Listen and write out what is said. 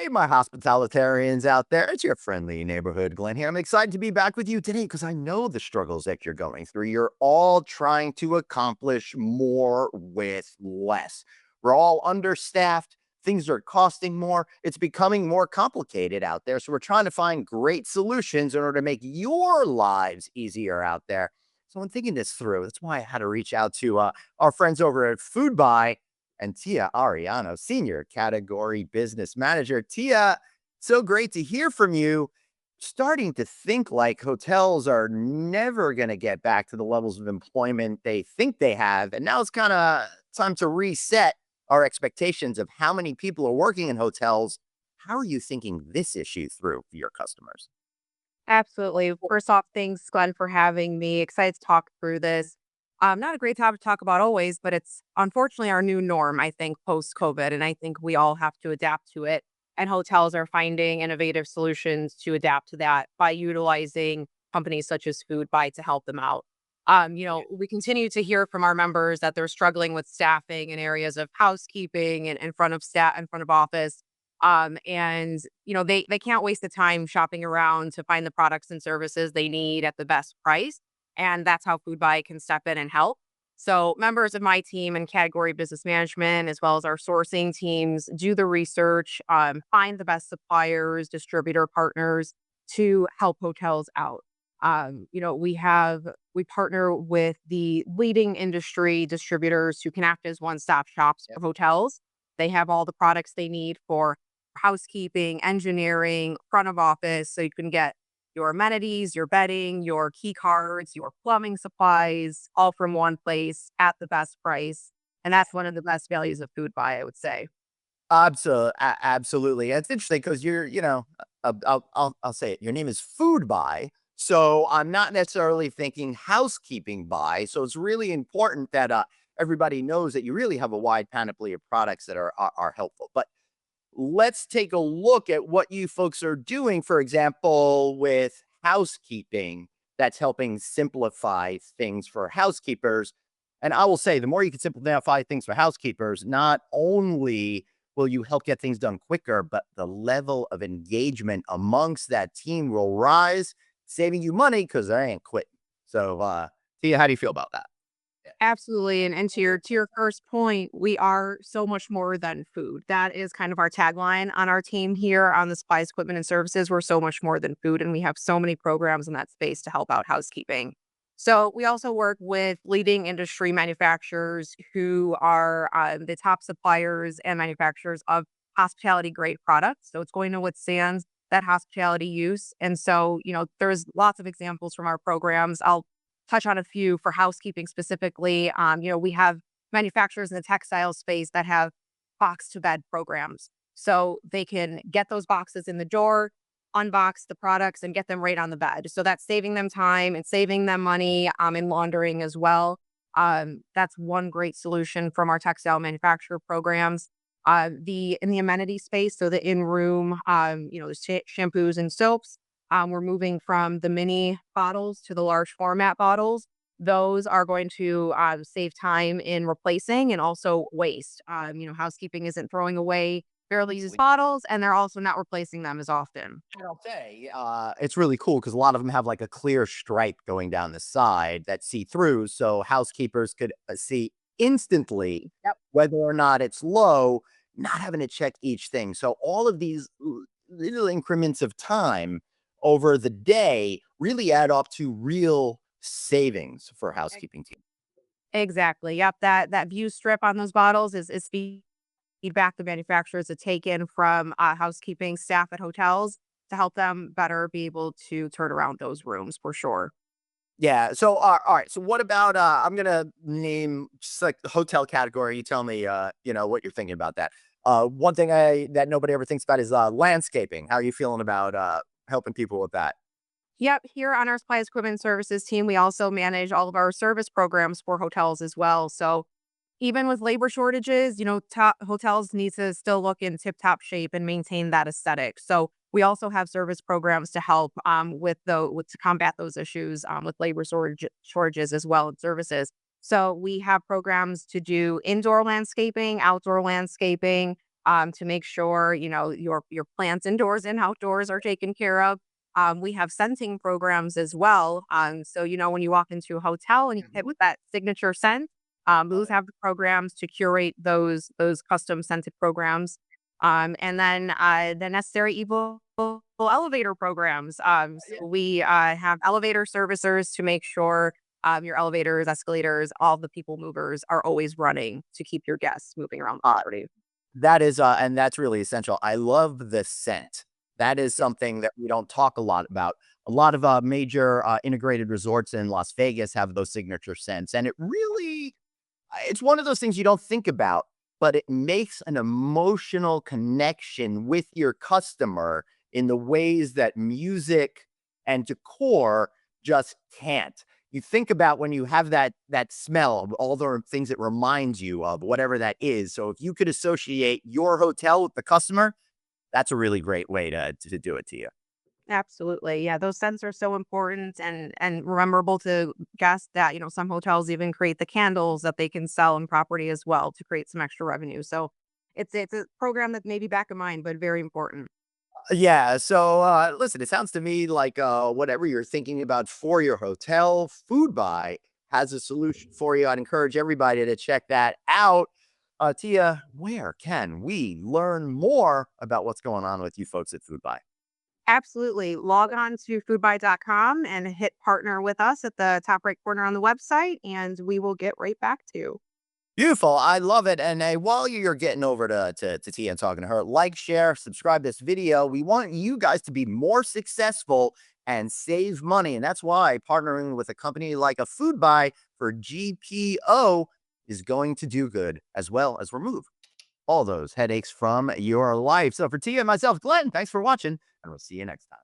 Hey, my hospitalitarians out there. It's your friendly neighborhood Glenn here. I'm excited to be back with you today because I know the struggles that you're going through. You're all trying to accomplish more with less. We're all understaffed. Things are costing more. It's becoming more complicated out there. So we're trying to find great solutions in order to make your lives easier out there. So I'm thinking this through. That's why I had to reach out to our friends over at Foodbuy and Tia Ariano, Senior Category Business Manager. Tia, so great to hear from you. Starting to think like hotels are never going to get back to the levels of employment they think they have. And now it's kind of time to reset our expectations of how many people are working in hotels. How are you thinking this issue through for your customers? Absolutely. First off, thanks, Glenn, for having me. Excited to talk through this. Not a great topic to talk about always, but it's unfortunately our new norm, I think, post COVID. And I think we all have to adapt to it. And hotels are finding innovative solutions to adapt to that by utilizing companies such as Foodbuy to help them out. We continue to hear from our members that they're struggling with staffing in areas of housekeeping and in front of staff, in front of office. They can't waste the time shopping around to find the products and services they need at the best price. And that's how Foodbuy can step in and help. So members of my team and category business management, as well as our sourcing teams, do the research, find the best suppliers, distributor partners to help hotels out. We partner with the leading industry distributors who can act as one-stop shops for hotels. They have all the products they need for housekeeping, engineering, front of office. So you can get your amenities, your bedding, your key cards, your plumbing supplies, all from one place at the best price. And that's one of the best values of Food Buy, I would say. Absolutely. It's interesting because I'll say it. Your name is Food Buy, so I'm not necessarily thinking housekeeping buy. So it's really important that everybody knows that you really have a wide panoply of products that are helpful. But let's take a look at what you folks are doing, for example, with housekeeping that's helping simplify things for housekeepers. And I will say, the more you can simplify things for housekeepers, not only will you help get things done quicker, but the level of engagement amongst that team will rise, saving you money because they ain't quitting. So, Tia, how do you feel about that? Absolutely. And to your first point, we are so much more than food. That is kind of our tagline on our team here on the supplies, equipment, and services. We're so much more than food. And we have so many programs in that space to help out housekeeping. So we also work with leading industry manufacturers who are the top suppliers and manufacturers of hospitality grade products. So it's going to withstand that hospitality use. And so, there's lots of examples from our programs. I'll touch on a few for housekeeping specifically. We have manufacturers in the textile space that have box to bed programs. So they can get those boxes in the door, unbox the products, and get them right on the bed. So that's saving them time and saving them money in laundering as well. That's one great solution from our textile manufacturer programs. The in the amenity space, so the in room, the shampoos and soaps. We're moving from the mini bottles to the large format bottles. Those are going to save time in replacing and also waste. Housekeeping isn't throwing away fairly used bottles, and they're also not replacing them as often. And I'll say, it's really cool because a lot of them have like a clear stripe going down the side that's see through. So housekeepers could see instantly Yep. whether or not it's low, not having to check each thing. So all of these little increments of time over the day really add up to real savings for housekeeping team. Exactly. Yep. That view strip on those bottles is feedback the manufacturers have taken from housekeeping staff at hotels to help them better be able to turn around those rooms for sure. Yeah. So, all right. So, what about? I'm gonna name just like the hotel category. You tell me, what you're thinking about that. One thing that nobody ever thinks about is landscaping. How are you feeling about helping people with that? Yep. Here on our supplies, equipment, and services team, we also manage all of our service programs for hotels as well. So even with labor shortages, top hotels need to still look in tip top shape and maintain that aesthetic. So we also have service programs to help to combat those issues with labor shortages as well and services. So we have programs to do indoor landscaping, outdoor landscaping. to make sure, you know, your plants indoors and outdoors are taken care of. We have scenting programs as well. So you know, when you walk into a hotel and you hit Mhm. with that signature scent, Love those it. have the programs to curate those custom scented programs. And then the necessary evil elevator programs. Yeah. So we have elevator servicers to make sure your elevators, escalators, all the people movers are always running to keep your guests moving around the Uh, property. that is, and that's really essential. I love the scent. That is Yeah, something that we don't talk a lot about. A lot of major integrated resorts in Las Vegas have those signature scents, and it really, it's one of those things you don't think about, but it makes an emotional connection with your customer in the ways that music and decor just can't. You think about when you have that smell of all the things it reminds you of, whatever that is. So if you could associate your hotel with the customer, that's a really great way to do it to you. absolutely. Yeah, those scents are so important and memorable to guests that, you know, some hotels even create the candles that they can sell in property as well to create some extra revenue. So it's a program that may be back of mind, but very important. Yeah. So, listen, it sounds to me like whatever you're thinking about for your hotel, Foodbuy has a solution for you. I'd encourage everybody to check that out. Tia, where can we learn more about what's going on with you folks at Foodbuy? Absolutely. Log on to foodbuy.com and hit partner with us at the top right corner on the website, and we will get right back to you. Beautiful. I love it. And while you're getting over to Tia and talking to her, like, share, subscribe this video. We want you guys to be more successful and save money. And that's why partnering with a company like a Food Buy for GPO is going to do good, as well as remove all those headaches from your life. So for Tia and myself, Glenn, thanks for watching, and we'll see you next time.